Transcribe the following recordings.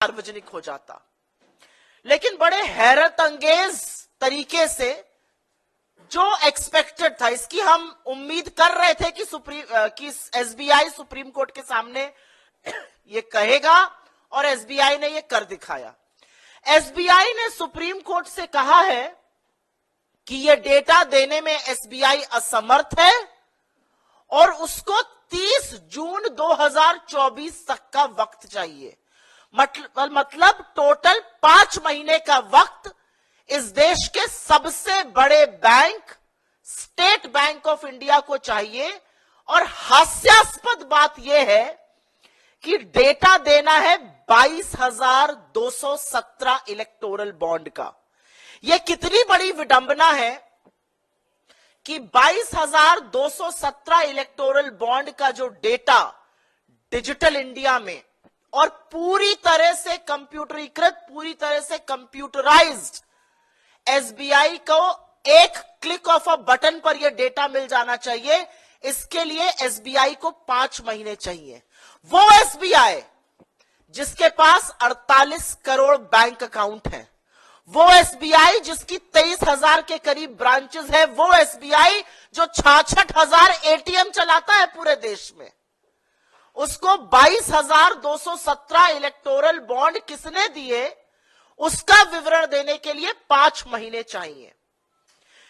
सार्वजनिक हो जाता। लेकिन बड़े हैरत अंगेज तरीके से जो एक्सपेक्टेड था, इसकी हम उम्मीद कर रहे थे कि एसबीआई सुप्रीम कोर्ट के सामने ये कहेगा, और एसबीआई ने ये कर दिखाया। एसबीआई ने सुप्रीम कोर्ट से कहा है कि ये डेटा देने में एसबीआई असमर्थ है और उसको 30 जून 2024 तक का वक्त चाहिए। मतलब टोटल 5 महीने का वक्त इस देश के सबसे बड़े bank state bank of India को चाहिए। और हास्यास्पद बात यह है कि डेटा देना है 22,217 इलेक्टोरल बॉन्ड का। यह कितनी बड़ी विडंबना है कि 22,217 इलेक्टोरल बॉन्ड का जो डेटा डिजिटल इंडिया में और पूरी तरह से कंप्यूटरीकृत, पूरी तरह से कंप्यूटराइज्ड, एसबीआई को एक क्लिक ऑफ अ बटन पर यह डेटा मिल जाना चाहिए। इसके लिए एसबीआई को 5 महीने चाहिए। वो एसबीआई जिसके पास 48 करोड़ बैंक अकाउंट है, वो एसबीआई जिसकी 23,000 के करीब ब्रांचेस है, वो एसबीआई जो 66,000 एटीएम चलाता है पूरे देश में, उसको 22,217 इलेक्टोरल बॉन्ड किसने दिए, उसका विवरण देने के लिए 5 महीने चाहिए।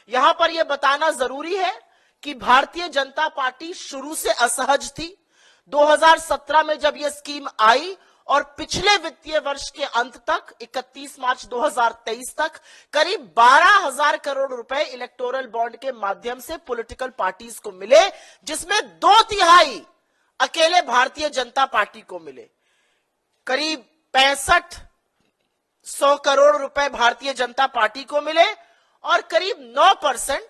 यहां पर यह बताना जरूरी है कि भारतीय जनता पार्टी शुरू से असहज थी। 2017 में जब यह स्कीम आई और पिछले वित्तीय वर्ष के अंत तक 31 मार्च 2023 तक करीब 12,000 करोड़ रुपए इलेक्टोरल बॉन्ड के माध्यम से पॉलिटिकल पार्टीज को मिले, जिसमें 2/3 अकेले भारतीय जनता पार्टी को मिले। करीब 6500 करोड़ रुपए भारतीय जनता पार्टी को मिले और करीब 9%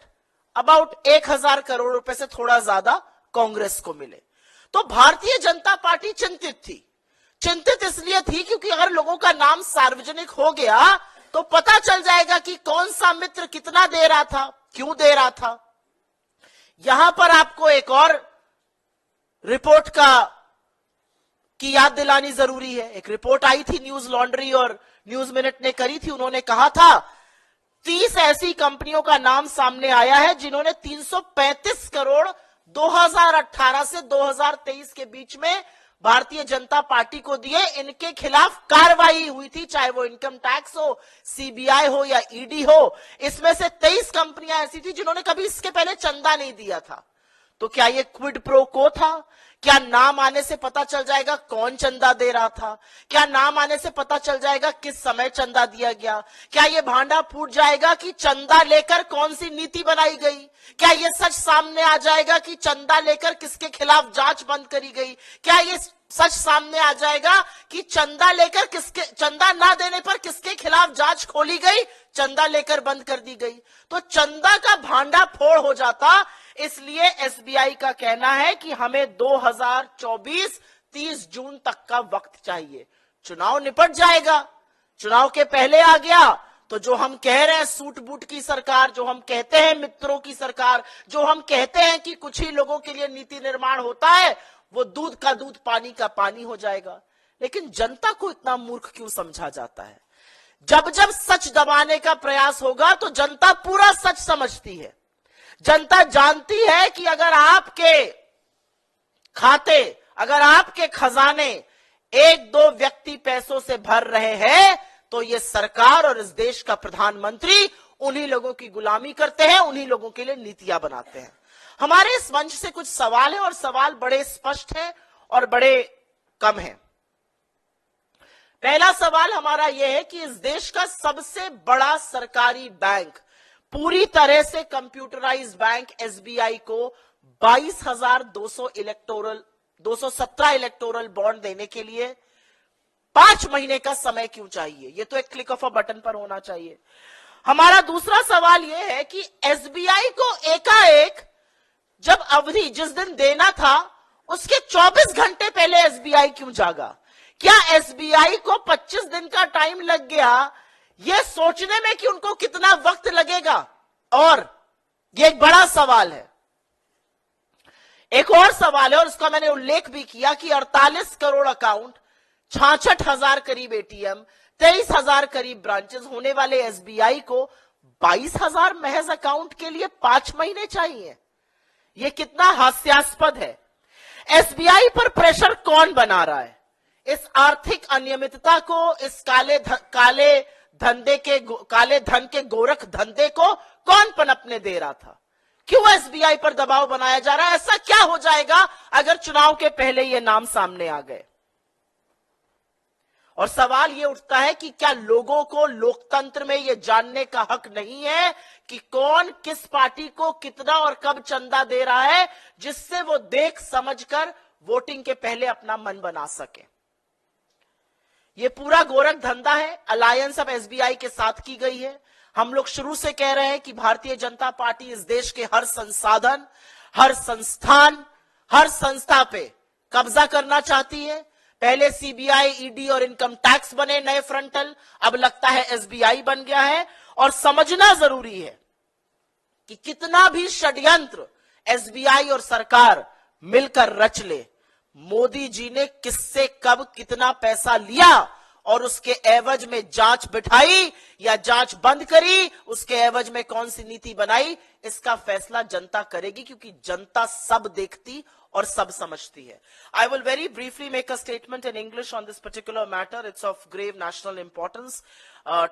अबाउट 1,000 करोड़ रुपए से थोड़ा ज्यादा कांग्रेस को मिले। तो भारतीय जनता पार्टी चिंतित थी। चिंतित इसलिए थी क्योंकि अगर लोगों का नाम सार्वजनिक हो गया तो पता चल जाएगा कि कौन सा मित्र कितना दे रहा था, क्यों दे रहा था। यहां पर आपको एक और रिपोर्ट की याद दिलानी जरूरी है। एक रिपोर्ट आई थी, न्यूज लॉन्ड्री और न्यूज मिनट ने करी थी। उन्होंने कहा था 30 ऐसी कंपनियों का नाम सामने आया है जिन्होंने 335 करोड़ 2018 से 2023 के बीच में भारतीय जनता पार्टी को दिए। इनके खिलाफ कार्रवाई हुई थी, चाहे वो इनकम टैक्स हो, सीबीआई हो या ईडी हो। इसमें से 23 कंपनियां ऐसी थी जिन्होंने कभी इसके पहले चंदा नहीं दिया था। तो क्या ये क्विड प्रो को था? क्या नाम आने से पता चल जाएगा कौन चंदा दे रहा था? क्या नाम आने से पता चल जाएगा किस समय चंदा दिया गया? क्या ये भांडा फूट जाएगा कि चंदा लेकर कौन सी नीति बनाई गई? क्या ये सच सामने आ जाएगा कि चंदा लेकर किसके खिलाफ जांच बंद करी गई? क्या ये सच सामने आ जाएगा कि चंदा लेकर चंदा ना देने पर किसके खिलाफ जांच खोली गई, चंदा लेकर बंद कर दी गई? तो चंदा का भांडा फोड़ हो जाता। इसलिए एसबीआई का कहना है कि हमें 2024 30 जून तक का वक्त चाहिए। चुनाव निपट जाएगा, चुनाव के पहले आ गया तो जो हम कह रहे हैं सूट बूट की सरकार, जो हम कहते हैं मित्रों की सरकार, जो हम कहते हैं कि कुछ ही लोगों के लिए नीति निर्माण होता है, वो दूध का दूध पानी का पानी हो जाएगा। लेकिन जनता को इतना मूर्ख क्यों समझा जाता है? जब जब सच दबाने का प्रयास होगा तो जनता पूरा सच समझती है। जनता जानती है कि अगर आपके खाते, अगर आपके खजाने 1-2 व्यक्ति पैसों से भर रहे हैं तो ये सरकार और इस देश का प्रधानमंत्री उन्हीं लोगों की गुलामी करते हैं, उन्हीं लोगों के लिए नीतियां बनाते हैं। हमारे इस मंच से कुछ सवाल है और सवाल बड़े स्पष्ट हैं और बड़े कम हैं। पहला सवाल हमारा यह है कि इस देश का सबसे बड़ा सरकारी बैंक, पूरी तरह से कंप्यूटराइज्ड बैंक एसबीआई को 22,217 इलेक्टोरल बॉन्ड देने के लिए 5 महीने का समय क्यों चाहिए? ये तो एक क्लिक ऑफ अ बटन पर होना चाहिए। हमारा दूसरा सवाल यह है कि एसबीआई को एकाएक जब अवधि जिस दिन देना था उसके 24 घंटे पहले एसबीआई क्यों जागा? क्या एसबीआई को 25 दिन का टाइम लग गया यह सोचने में कि उनको कितना वक्त लगेगा? और यह एक बड़ा सवाल है। एक और सवाल है और उसका मैंने उल्लेख भी किया कि 48 करोड़ अकाउंट 66,000 करीब एटीएम, 23,000 करीब ब्रांचेस होने वाले एसबीआई को 22,000 महज अकाउंट के लिए 5 महीने चाहिए। यह कितना हास्यास्पद है। एसबीआई पर प्रेशर कौन बना रहा है? इस आर्थिक अनियमितता को, इस काले धन के गोरख धंधे को कौन पनपने दे रहा था? क्यों एसबीआई पर दबाव बनाया जा रहा है? ऐसा क्या हो जाएगा अगर चुनाव के पहले ये नाम सामने आ गए? और सवाल यह उठता है कि क्या लोगों को लोकतंत्र में यह जानने का हक नहीं है कि कौन किस पार्टी को कितना और कब चंदा दे रहा है, जिससे वो देख समझकर वोटिंग के पहले अपना मन बना सके? ये पूरा गोरख धंधा है। अलायंस अब एसबीआई के साथ की गई है। हम लोग शुरू से कह रहे हैं कि भारतीय जनता पार्टी इस देश के हर संसाधन, हर संस्थान, हर संस्था पे कब्जा करना चाहती है। पहले सीबीआई, ईडी और इनकम टैक्स बने नए फ्रंटल, अब लगता है एसबीआई बन गया है। और समझना जरूरी है कि कितना भी षड्यंत्र एसबीआई और सरकार मिलकर रच ले, मोदी जी ने किससे कब कितना पैसा लिया और उसके एवज में जांच बिठाई या जांच बंद करी, उसके एवज में कौन सी नीति बनाई, इसका फैसला जनता करेगी, क्योंकि जनता सब देखती और सब समझती है। I will very briefly make a statement in English on this particular matter. It's of grave national importance.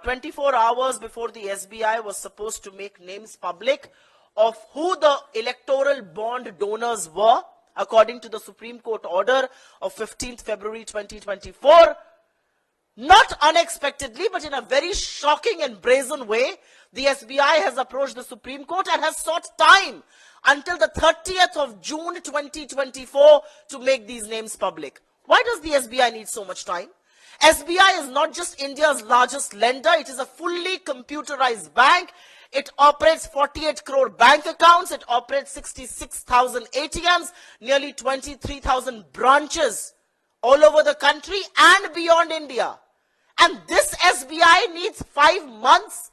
24 hours before the SBI was supposed to make names public of who the electoral bond donors were, according to the Supreme Court order of 15th February 2024, not unexpectedly, but in a very shocking and brazen way, the SBI has approached the Supreme Court and has sought time until the 30th of June 2024 to make these names public. Why does the SBI need so much time? SBI is not just India's largest lender, it is a fully computerized bank. It operates 48 crore bank accounts, it operates 66,000 ATMs, nearly 23,000 branches all over the country and beyond India. And this SBI needs 5 months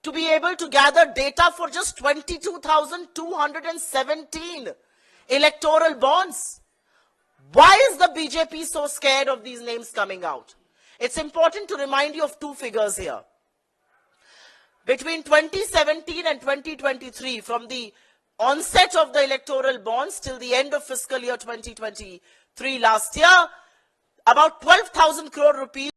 to be able to gather data for just 22,217 electoral bonds. Why is the BJP so scared of these names coming out? It's important to remind you of two figures here. Between 2017 and 2023, from the onset of the electoral bonds till the end of fiscal year 2023 last year, about 12,000 crore rupees